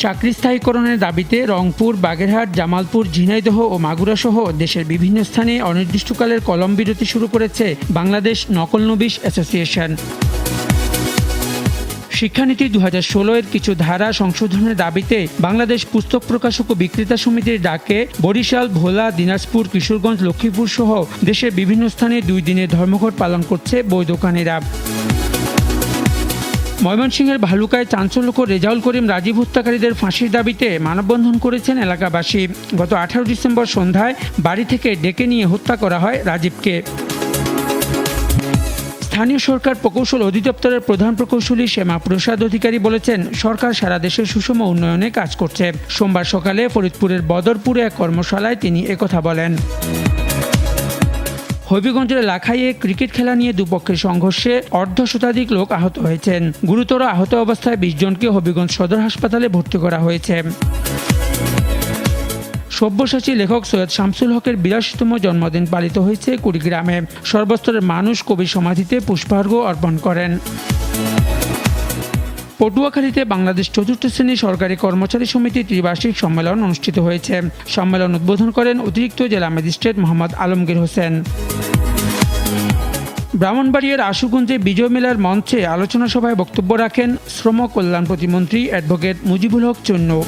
চাকরি স্থায়ীকরণের দাবিতে রংপুর, বাগেরহাট, জামালপুর, ঝিনাইদহ ও মাগুরাসহ দেশের বিভিন্ন স্থানে অনির্দিষ্টকালের কলম বিরতি শুরু করেছে বাংলাদেশ নকলনবিশ অ্যাসোসিয়েশন। শিক্ষানীতি 2016 এর কিছু ধারা সংশোধনের দাবিতে বাংলাদেশ পুস্তক প্রকাশক ও বিক্রেতা সমিতির ডাকে বরিশাল, ভোলা, দিনাজপুর, কিশোরগঞ্জ, লক্ষ্মীপুর সহ দেশের বিভিন্ন স্থানে 2 দিনের ধর্মঘট পালন করছে বই দোকানিরা। ময়মনসিংহের ভালুকায় চাঞ্চল্যকর রেজাউল করিম রাজীব হত্যাকারীদের ফাঁসির দাবিতে মানববন্ধন করেছেন এলাকাবাসী। গত 18 ডিসেম্বর সন্ধ্যায় বাড়ি থেকে ডেকে নিয়ে হত্যা করা হয় রাজীবকে। স্থানীয় সরকার প্রকৌশল অধিদপ্তরের প্রধান প্রকৌশলী শ্যামা প্রসাদ অধিকারী বলেছেন, সরকার সারা দেশের সুষম উন্নয়নে কাজ করছে। সোমবার সকালে ফরিদপুরের বদরপুরে এক কর্মশালায় তিনি একথা বলেন। হবিগঞ্জের লাখাইয়ে ক্রিকেট খেলা নিয়ে দুপক্ষের সংঘর্ষে অর্ধশতাধিক লোক আহত হয়েছেন। গুরুতর আহত অবস্থায় 20 জনকে হবিগঞ্জ সদর হাসপাতালে ভর্তি করা হয়েছে। সব্যসাচী লেখক সৈয়দ শামসুল হকের 82তম জন্মদিন পালিত হয়েছে কুড়িগ্রামে। সর্বস্তরের মানুষ কবির সমাধিতে পুষ্পার্ঘ্য অর্পণ করেন। পটুয়াখালীতে বাংলাদেশ চতুর্থ শ্রেণী সরকারি কর্মচারী সমিতি ত্রিবার্ষিক সম্মেলন অনুষ্ঠিত হয়েছে। সম্মেলন উদ্বোধন করেন অতিরিক্ত জেলা ম্যাজিস্ট্রেট মোহাম্মদ আলমগীর হোসেন। ব্রাহ্মণবাড়িয়ার আশুগঞ্জে বিজয় মেলার মঞ্চে আলোচনা সভায় বক্তব্য রাখেন শ্রম কল্যাণ প্রতিমন্ত্রী অ্যাডভোকেট মুজিবুল হক চুন্নু।